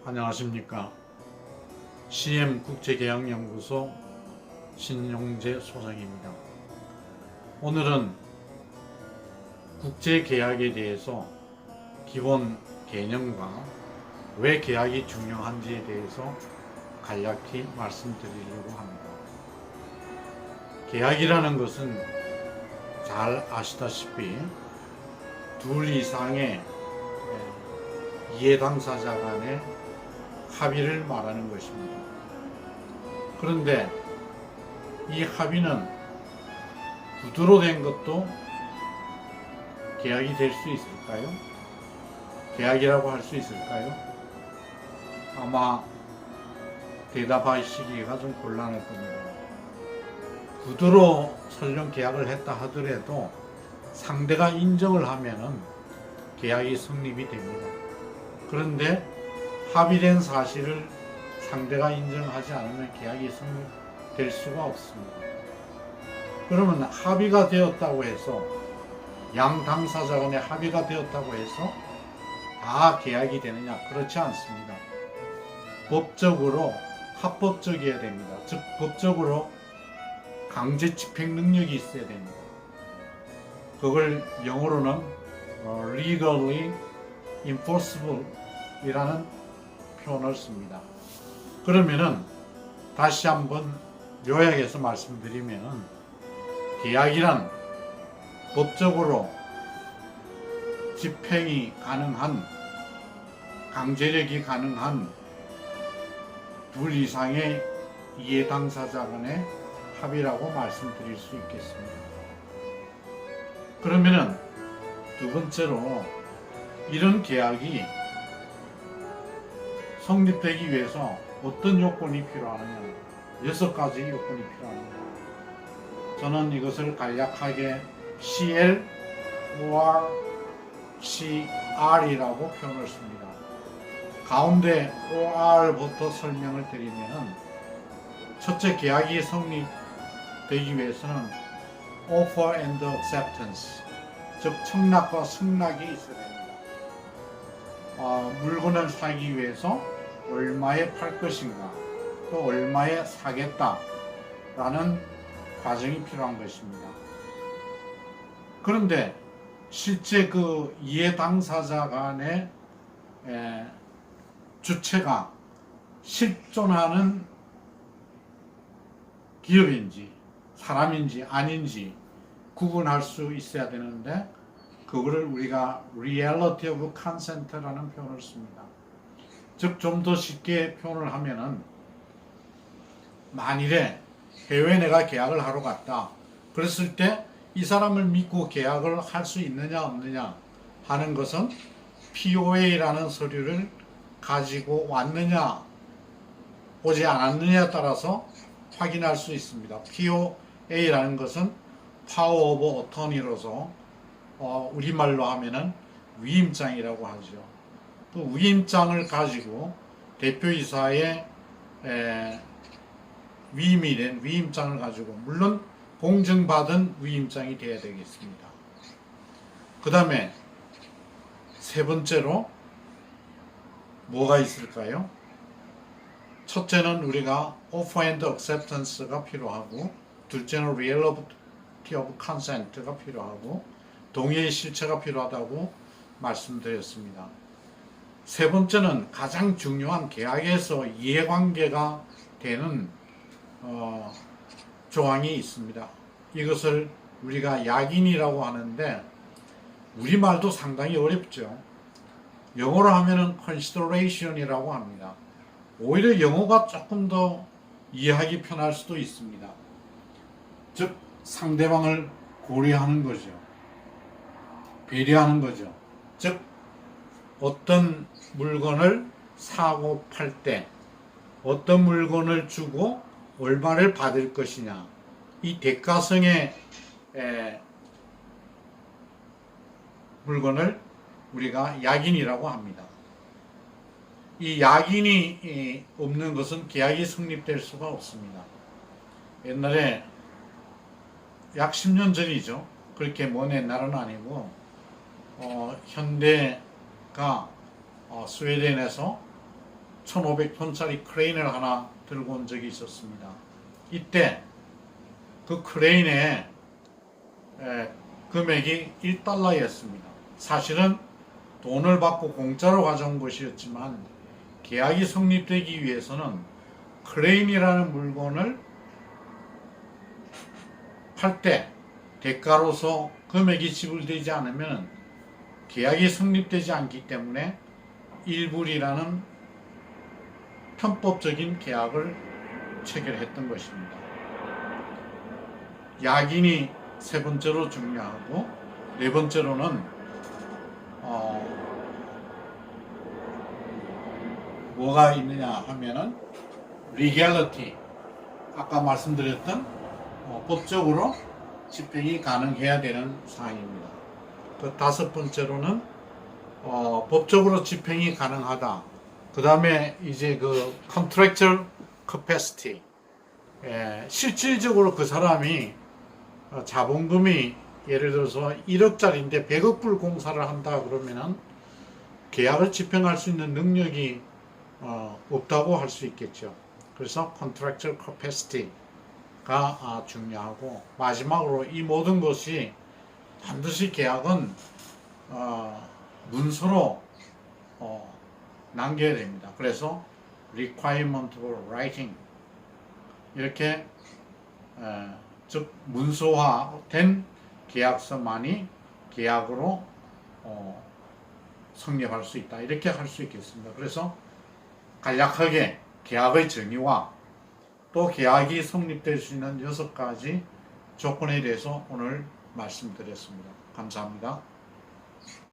안녕하십니까. CM국제계약연구소 신용재 소장입니다. 오늘은 국제계약에 대해서 기본 개념과 왜 계약이 중요한지에 대해서 간략히 말씀드리려고 합니다. 계약이라는 것은 잘 아시다시피 둘 이상의 이해 당사자 간의 합의를 말하는 것입니다. 그런데 이 합의는 구두로 된 것도 계약이 될 수 있을까요? 계약이라고 할 수 있을까요? 아마 대답하시기가 좀 곤란할 겁니다. 구두로 설령 계약을 했다 하더라도 상대가 인정을 하면은 계약이 성립이 됩니다. 그런데 합의된 사실을 상대가 인정하지 않으면 계약이 성립될 수가 없습니다. 그러면 합의가 되었다고 해서 양 당사자 간에 합의가 되었다고 해서 다 계약이 되느냐? 그렇지 않습니다. 법적으로 합법적이어야 됩니다. 즉 법적으로 강제 집행 능력이 있어야 됩니다. 그걸 영어로는 legally enforceable 이라는 표현을 씁니다. 그러면은 다시 한번 요약해서 말씀드리면은 계약이란 법적으로 집행이 가능한 강제력이 가능한 둘 이상의 이해 당사자 간의 합의라고 말씀드릴 수 있겠습니다. 그러면은 두 번째로 이런 계약이 성립되기 위해서 어떤 요건이 필요하느냐? 6가지 요건이 필요합니다. 저는 이것을 간략하게 CL, OR, CR이라고 표현을 씁니다. 가운데 OR부터 설명을 드리면은 첫째, 계약이 성립되기 위해서는 Offer and Acceptance, 즉 청락과 승낙이 있어야 됩니다. 물건을 사기 위해서 얼마에 팔 것인가, 또 얼마에 사겠다라는 과정이 필요한 것입니다. 그런데 실제 그 이해 당사자 간의 주체가 실존하는 기업인지 사람인지 아닌지 구분할 수 있어야 되는데 그거를 우리가 reality of consent라는 표현을 씁니다. 즉 좀 더 쉽게 표현을 하면은 만일에 해외에 내가 계약을 하러 갔다 그랬을 때 이 사람을 믿고 계약을 할 수 있느냐 없느냐 하는 것은 POA라는 서류를 가지고 왔느냐 오지 않았느냐에 따라서 확인할 수 있습니다. POA라는 것은 Power of Attorney로서 우리말로 하면은 위임장이라고 하죠. 그 위임장을 가지고 대표이사의 위임이 된 위임장을 가지고 물론 공증받은 위임장이 되어야 되겠습니다. 그 다음에 세 번째로 뭐가 있을까요? 첫째는 우리가 Offer and Acceptance가 필요하고 둘째는 Reality of Consent가 필요하고 동의의 실체가 필요하다고 말씀드렸습니다. 세 번째는 가장 중요한 계약에서 이해관계가 되는 조항이 있습니다. 이것을 우리가 약인이라고 하는데 우리말도 상당히 어렵죠. 영어로 하면은 consideration이라고 합니다. 오히려 영어가 조금 더 이해하기 편할 수도 있습니다. 즉 상대방을 고려하는 거죠. 배려하는 거죠. 즉 어떤 물건을 사고 팔 때 어떤 물건을 주고 얼마를 받을 것이냐 이 대가성의 물건을 우리가 약인이라고 합니다. 이 약인이 없는 것은 계약이 성립될 수가 없습니다. 옛날에 약 10년 전이죠. 그렇게 먼 옛날은 아니고 현대가 스웨덴에서 1500톤짜리 크레인을 하나 들고 온 적이 있었습니다. 이때 그 크레인의 금액이 1달러였습니다. 사실은 돈을 받고 공짜로 가져온 것이었지만 계약이 성립되기 위해서는 크레인이라는 물건을 팔 때 대가로서 금액이 지불되지 않으면 계약이 성립되지 않기 때문에 일불이라는 편법적인 계약을 체결했던 것입니다. 약인이 세 번째로 중요하고, 네 번째로는 뭐가 있느냐 하면은 legality, 아까 말씀드렸던 법적으로 집행이 가능해야 되는 사항입니다. 그 다섯 번째로는 법적으로 집행이 가능하다. 그 다음에 이제 그 contractual capacity, 실질적으로 그 사람이 자본금이 예를 들어서 1억짜리인데 100억 불 공사를 한다 그러면은 계약을 집행할 수 있는 능력이 없다고 할 수 있겠죠. 그래서 contractual capacity가 중요하고, 마지막으로 이 모든 것이 반드시 계약은 문서로 남겨야 됩니다. 그래서 requirement for writing, 이렇게 즉 문서화된 계약서만이 계약으로 성립할 수 있다, 이렇게 할 수 있겠습니다. 그래서 간략하게 계약의 정의와 또 계약이 성립될 수 있는 6가지 조건에 대해서 오늘 말씀드렸습니다. 감사합니다.